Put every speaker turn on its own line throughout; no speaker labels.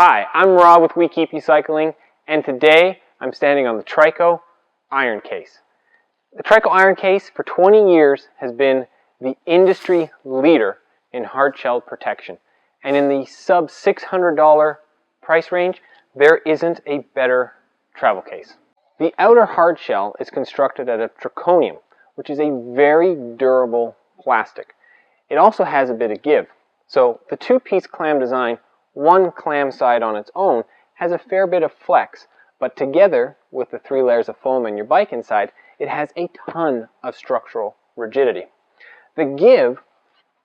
Hi, I'm Rob with We Keep You Cycling, and today I'm standing on the Trico iron case. The Trico iron case for 20 years has been the industry leader in hard-shelled protection. And in the sub $600 price range, there isn't a better travel case. The outer hard shell is constructed out of triconium, which is a very durable plastic. It also has a bit of give. So the two-piece clam design, one clam side on its own, has a fair bit of flex, but together with the 3 layers of foam and your bike inside, it has a ton of structural rigidity. The give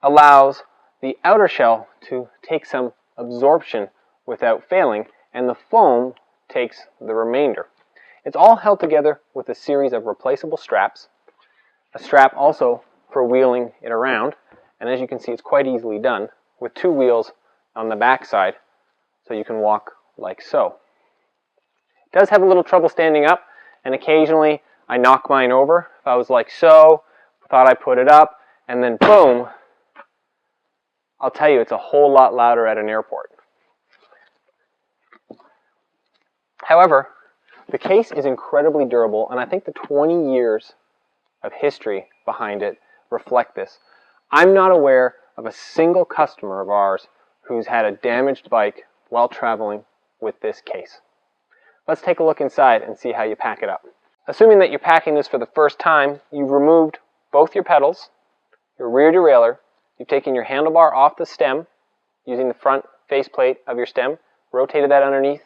allows the outer shell to take some absorption without failing, and the foam takes the remainder. It's all held together with a series of replaceable straps, a strap also for wheeling it around, and as you can see it's quite easily done, with 2 wheels on the back side so you can walk like so. It does have a little trouble standing up, and occasionally I knock mine over. If I was like so, thought I put it up, and then boom, I'll tell you, it's a whole lot louder at an airport. However, the case is incredibly durable, and I think the 20 years of history behind it reflect this. I'm not aware of a single customer of ours who's had a damaged bike while traveling with this case. Let's take a look inside and see how you pack it up. Assuming that you're packing this for the first time, you've removed both your pedals, your rear derailleur, you've taken your handlebar off the stem using the front faceplate of your stem, rotated that underneath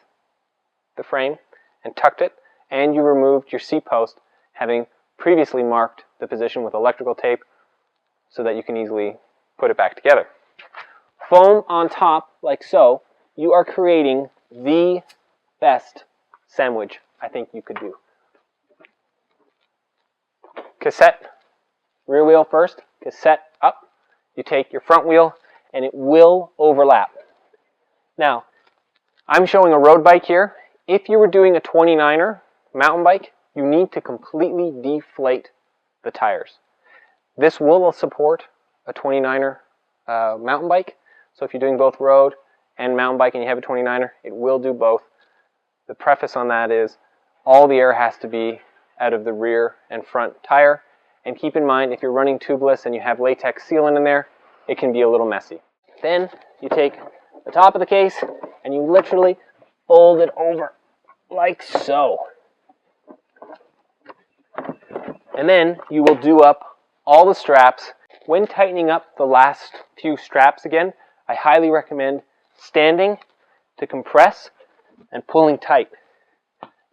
the frame and tucked it, and you removed your seat post, having previously marked the position with electrical tape so that you can easily put it back together. Foam on top, like so, you are creating the best sandwich I think you could do. Cassette, rear wheel first, cassette up. You take your front wheel and it will overlap. Now, I'm showing a road bike here. If you were doing a 29er mountain bike, you need to completely deflate the tires. This will support a 29er mountain bike. So if you're doing both road and mountain bike and you have a 29er, it will do both. The preface on that is all the air has to be out of the rear and front tire. And keep in mind, if you're running tubeless and you have latex sealant in there, it can be a little messy. Then you take the top of the case and you literally fold it over like so. And then you will do up all the straps. When tightening up the last few straps again, I highly recommend standing to compress and pulling tight.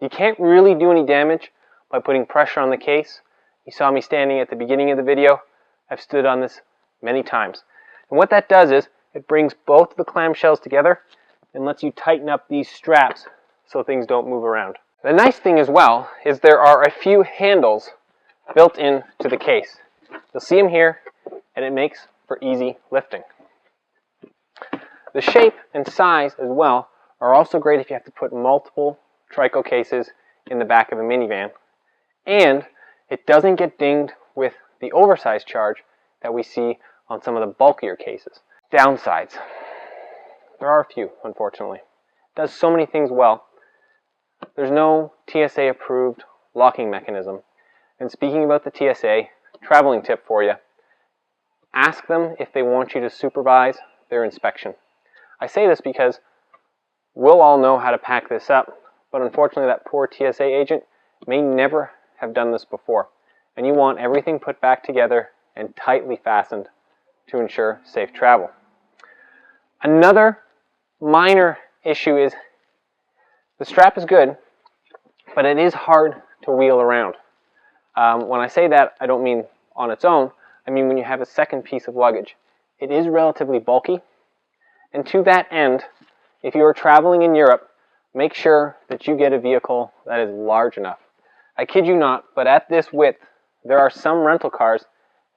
You can't really do any damage by putting pressure on the case. You saw me standing at the beginning of the video. I've stood on this many times. And what that does is it brings both of the clamshells together and lets you tighten up these straps so things don't move around. The nice thing as well is there are a few handles built into the case. You'll see them here, and it makes for easy lifting. The shape and size as well are also great if you have to put multiple Trico cases in the back of a minivan. And it doesn't get dinged with the oversized charge that we see on some of the bulkier cases. Downsides. There are a few, unfortunately. It does so many things well. There's no TSA approved locking mechanism. And speaking about the TSA, traveling tip for you, ask them if they want you to supervise their inspection. I say this because we'll all know how to pack this up, but unfortunately that poor TSA agent may never have done this before. And you want everything put back together and tightly fastened to ensure safe travel. Another minor issue is the strap is good, but it is hard to wheel around. When I say that, I don't mean on its own. I mean when you have a second piece of luggage. It is relatively bulky, and to that end, if you are traveling in Europe, make sure that you get a vehicle that is large enough. I kid you not, but at this width, there are some rental cars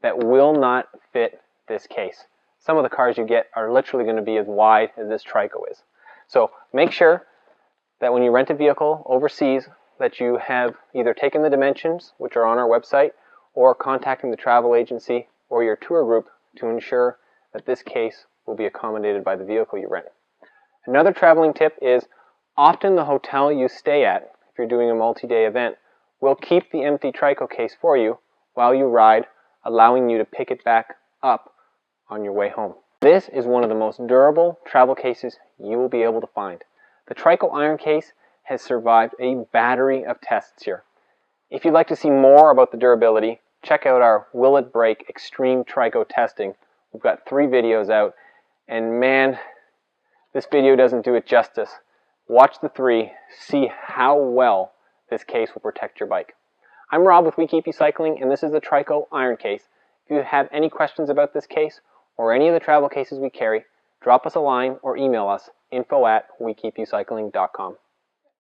that will not fit this case. Some of the cars you get are literally going to be as wide as this Trico is. So make sure that when you rent a vehicle overseas, that you have either taken the dimensions, which are on our website, or contacting the travel agency or your tour group to ensure that this case will be accommodated by the vehicle you rent. Another traveling tip is often the hotel you stay at, if you're doing a multi-day event, will keep the empty Trico case for you while you ride, allowing you to pick it back up on your way home. This is one of the most durable travel cases you will be able to find. The Trico iron case has survived a battery of tests here. If you'd like to see more about the durability, check out our Will It Break Extreme Trico testing. We've got 3 videos out, and man, this video doesn't do it justice. Watch the 3, see how well this case will protect your bike. I'm Rob with We Keep You Cycling, and this is the Trico iron case. If you have any questions about this case or any of the travel cases we carry, drop us a line or email us, info@wekeepyoucycling.com.